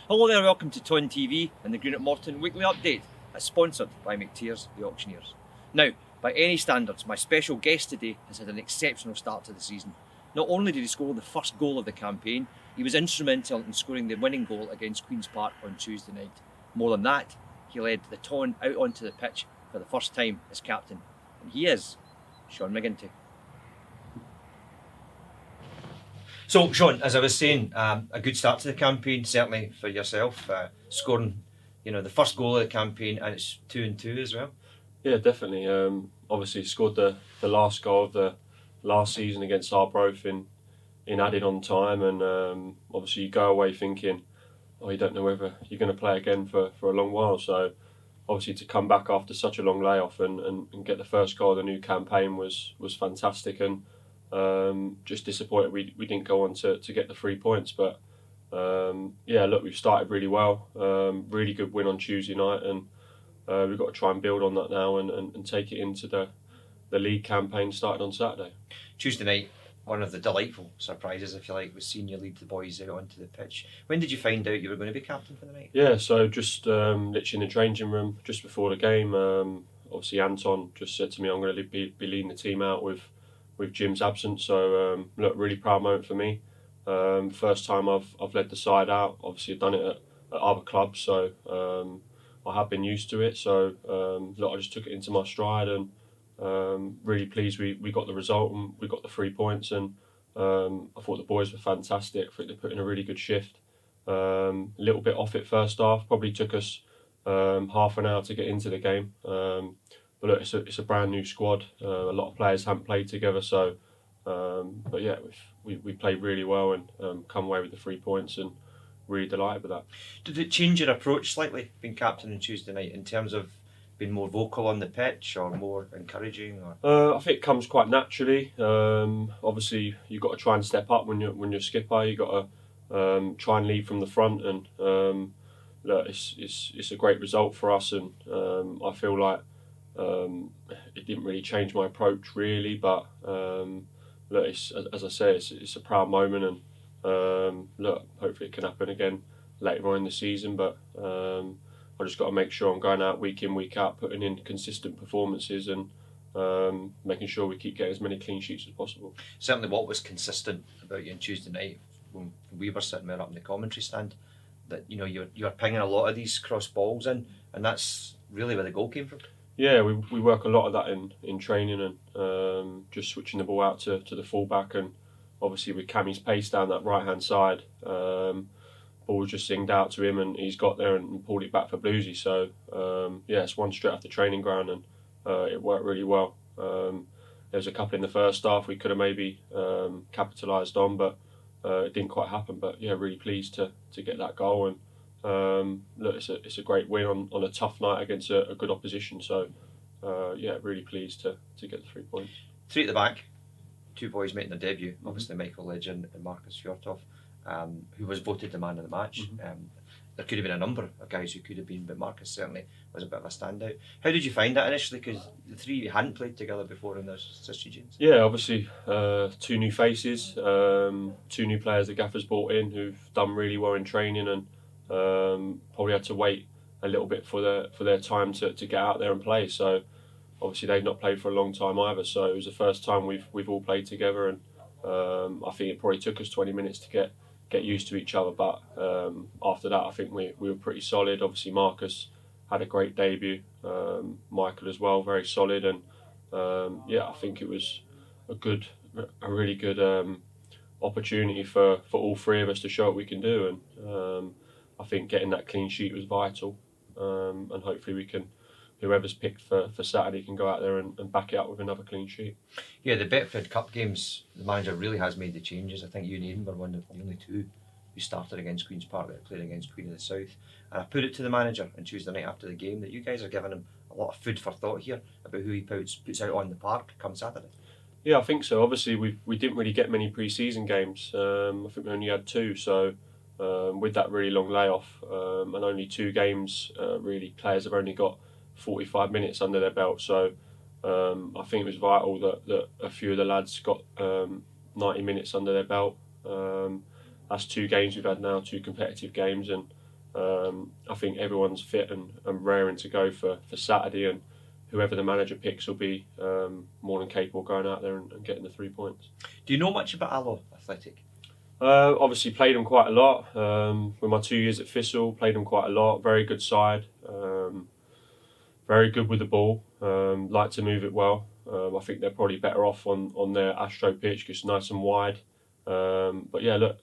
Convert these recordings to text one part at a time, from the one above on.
Hello there, welcome to Ton TV and the Greenock Morton weekly update, as sponsored by McTears, the auctioneers. Now, by any standards, my special guest today has had an exceptional start to the season. Not only did he score the first goal of the campaign, he was instrumental in scoring the winning goal against Queen's Park on Tuesday night. More than that, he led the Ton out onto the pitch for the first time as captain, and he is Sean McGinty. So, Sean, as I was saying, a good start to the campaign, certainly for yourself, scoring, the first goal of the campaign, and it's 2-2 as well. Yeah, definitely. Obviously, scored the last goal of the last season against Arbroath in added on time, and obviously you go away thinking, oh, you don't know whether you're going to play again for a long while. So, obviously, to come back after such a long layoff and get the first goal of the new campaign was fantastic, and just disappointed we didn't go on to get the 3 points. But yeah, look, we've started really well. Really good win on Tuesday night, and we've got to try and build on that now and take it into the league campaign started on Saturday. Tuesday night, one of the delightful surprises, if you like, was seeing you lead the boys out onto the pitch. When did you find out you were going to be captain for the night? Yeah, so just literally in the changing room just before the game. Obviously, Anton just said to me, I'm going to be leading the team out with Jim's absence. So look, really proud moment for me. First time I've led the side out. Obviously, I've done it at other clubs, so I have been used to it. So look, I just took it into my stride, and really pleased we got the result and we got the 3 points. And I thought the boys were fantastic. I think they put in a really good shift. A little bit off it first half. Probably took us half an hour to get into the game. But look, it's a brand new squad. A lot of players haven't played together, so but yeah, we played really well and come away with the 3 points, and really delighted with that. Did it change your approach slightly, being captain on Tuesday night, in terms of being more vocal on the pitch or more encouraging? Or I think it comes quite naturally. Obviously, you've got to try and step up when you're skipper. You've got to try and lead from the front, and look, it's a great result for us, and I feel like it didn't really change my approach really, but look, as I say, it's a proud moment, and look, hopefully it can happen again later on in the season. But I just got to make sure I'm going out week in, week out, putting in consistent performances, and making sure we keep getting as many clean sheets as possible. Certainly, what was consistent about you on Tuesday night when we were sitting there up in the commentary stand, that you're pinging a lot of these cross balls in, and that's really where the goal came from. Yeah, we work a lot of that in training, and just switching the ball out to the fullback, and obviously with Cammy's pace down that right hand side, ball was just singed out to him, and he's got there and pulled it back for Bluesy. So yeah, it's one straight off the training ground, and it worked really well. There was a couple in the first half we could have maybe capitalised on, but it didn't quite happen. But yeah, really pleased to get that goal, and look, it's a great win on a tough night against a good opposition. So yeah, really pleased to get the 3 points. Three at the back, two boys making their debut. Obviously, Michael Legend and Marcus Fjortov, who was voted the man of the match. There could have been a number of guys who could have been, but Marcus certainly was a bit of a standout. How did you find that initially? Because the three hadn't played together before in their situations. Yeah, obviously two new faces, two new players the Gaffer's brought in who've done really well in training, and probably had to wait a little bit for their time to get out there and play. So obviously they've not played for a long time either. So it was the first time we've all played together, and I think it probably took us 20 minutes to get used to each other. But after that, I think we were pretty solid. Obviously Marcus had a great debut, Michael as well, very solid, and yeah, I think it was a really good opportunity for all three of us to show what we can do, and I think getting that clean sheet was vital, and hopefully we can, whoever's picked for Saturday can go out there and back it up with another clean sheet. Yeah, the Betfred Cup games, the manager really has made the changes. I think you and Aidan were one of the only two who started against Queen's Park that played against Queen of the South. And I put it to the manager on Tuesday night after the game that you guys are giving him a lot of food for thought here about who he puts out on the park come Saturday. Yeah, I think so. Obviously, we didn't really get many pre-season games. I think we only had two. So with that really long layoff and only two games, really players have only got 45 minutes under their belt. So I think it was vital that a few of the lads got 90 minutes under their belt. That's two games we've had now, two competitive games, and I think everyone's fit and raring to go for Saturday, and whoever the manager picks will be more than capable of going out there and getting the 3 points. Do you know much about Alloa Athletic? Obviously played them quite a lot. With my 2 years at Thistle, played them quite a lot. Very good side. Very good with the ball. Like to move it well. I think they're probably better off on their Astro pitch because it's nice and wide. But yeah, look,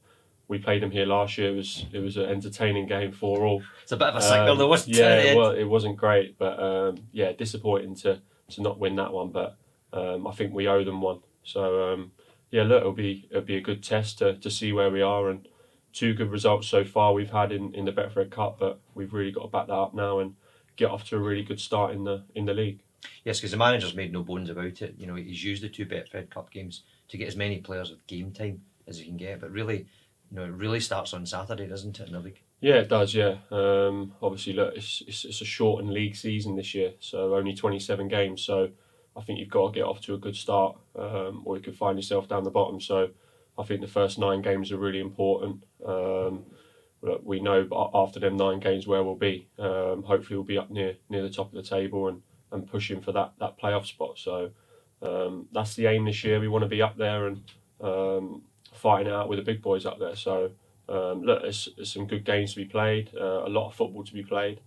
we played them here last year. It was an entertaining game for all. It's a bit of a signal, though, wasn't it? Yeah, well, it wasn't great, but yeah, disappointing to not win that one. But I think we owe them one. So yeah, look, it'll be a good test to see where we are, and 2 good results so far we've had in the Betfred Cup, but we've really got to back that up now and get off to a really good start in the league. Yes, because the manager's made no bones about it. You know, he's used the 2 Betfred Cup games to get as many players with game time as he can get, but really, you know, it really starts on Saturday, doesn't it, in the league? Yeah, it does. Yeah, obviously, look, it's a shortened league season this year, so only 27 games. So I think you've got to get off to a good start, or you could find yourself down the bottom. So I think the first 9 games are really important. Look, we know after them 9 games where we'll be. Hopefully, we'll be up near the top of the table and pushing for that playoff spot. So that's the aim this year. We want to be up there and fighting it out with the big boys up there. So look, there's some good games to be played, a lot of football to be played,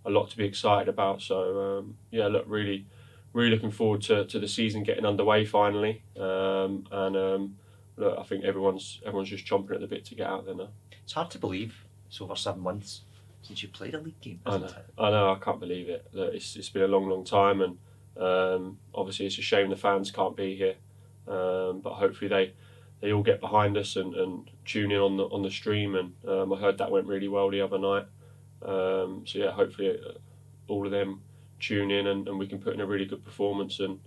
a lot to be excited about. So yeah, look, really looking forward to the season getting underway finally. Look, I think everyone's just chomping at the bit to get out there now. It's hard to believe it's over 7 months since you played a league game, isn't it? I know, I can't believe it. Look, it's been a long time, and obviously it's a shame the fans can't be here. But hopefully they all get behind us and tune in on the stream. And I heard that went really well the other night. So yeah, hopefully all of them tune in and we can put in a really good performance and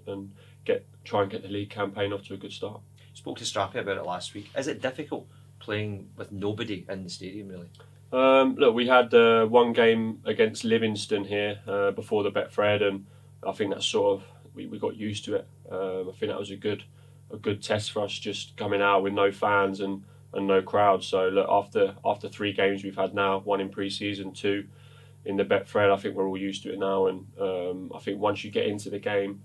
try and get the league campaign off to a good start. Spoke to Strappy about it last week. Is it difficult playing with nobody in the stadium, really? Look, we had 1 game against Livingston here before the Betfred, and I think that's sort of we got used to it. I think that was a good test for us, just coming out with no fans and no crowd. So look, after 3 games we've had now, 1 in pre-season, 2 in the Betfred, I think we're all used to it now. And I think once you get into the game,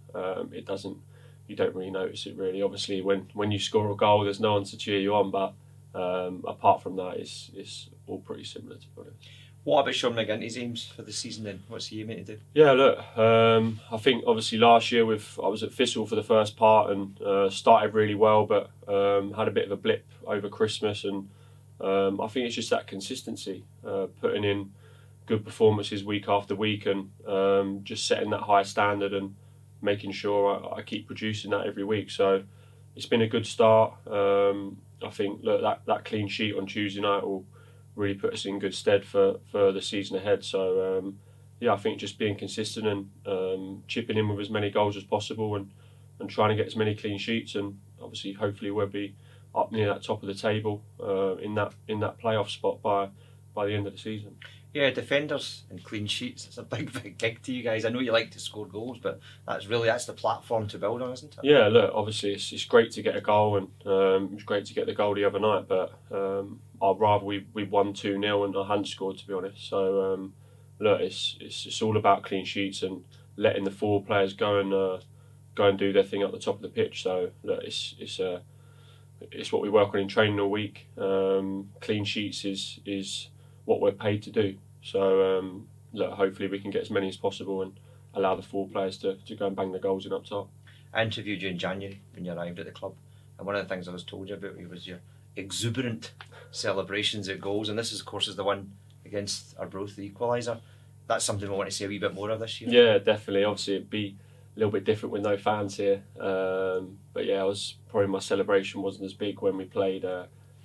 you don't really notice it really. Obviously, when you score a goal, there's no one to cheer you on, but apart from that, it's all pretty similar, to be honest. What about Sean McGinty's aims for the season then? What's he aiming to do? Yeah, look, I think obviously last year I was at Thistle for the first part and started really well, but had a bit of a blip over Christmas, and I think it's just that consistency, putting in good performances week after week, and just setting that high standard and making sure I keep producing that every week. So it's been a good start. I think look, that clean sheet on Tuesday night will really put us in good stead for the season ahead. So yeah, I think just being consistent and chipping in with as many goals as possible and trying to get as many clean sheets, and obviously hopefully we'll be up near that top of the table in that playoff spot by the end of the season. Yeah, defenders and clean sheets, it's a big gig to you guys. I know you like to score goals, but that's the platform to build on, isn't it? Yeah, look, obviously it's great to get a goal, and it was great to get the goal the other night, but I'd rather we won 2-0 and I hadn't scored, to be honest. So look, it's all about clean sheets and letting the forward players go and do their thing at the top of the pitch. So look, it's what we work on in training all week. Clean sheets is what we're paid to do. So look, hopefully we can get as many as possible and allow the forward players to go and bang the goals in up top. I interviewed you in January when you arrived at the club, and one of the things I was told you about was your exuberant celebrations at goals, and this is, of course, is the one against Arbroath, the equaliser. That's something we want to see a wee bit more of this year. Yeah, definitely. Obviously it'd be a little bit different with no fans here, but yeah, probably my celebration wasn't as big when we played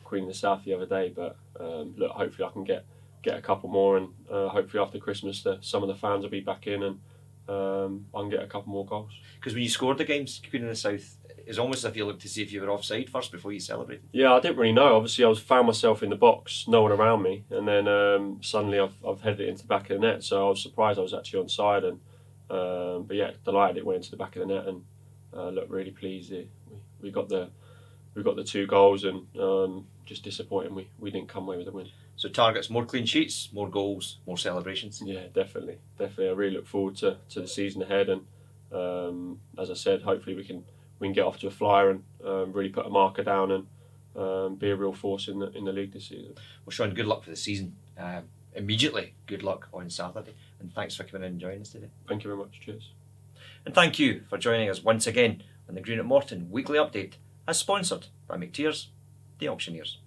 Queen of the South the other day, but look, hopefully I can get a couple more, and hopefully after Christmas some of the fans will be back in, and I can get a couple more goals. Because when you scored the games, Queen of the South, it's almost as if you looked to see if you were offside first before you celebrated. Yeah, I didn't really know. Obviously I found myself in the box, no one around me, and then suddenly I've headed it into the back of the net, so I was surprised I was actually onside, and but yeah, delighted it went into the back of the net, and look, really pleased we got the we got the 2 goals, and just disappointing we didn't come away with a win. So targets more clean sheets, more goals, more celebrations. Yeah, definitely. I really look forward to the season ahead, and as I said, hopefully we can get off to a flyer and really put a marker down and be a real force in the league this season. Well, Sean, good luck for the season. Immediately, good luck on Saturday, and thanks for coming in and joining us today. Thank you very much. Cheers. And thank you for joining us once again on the Greenock Morton Weekly Update, as sponsored by McTears, the Auctioneers.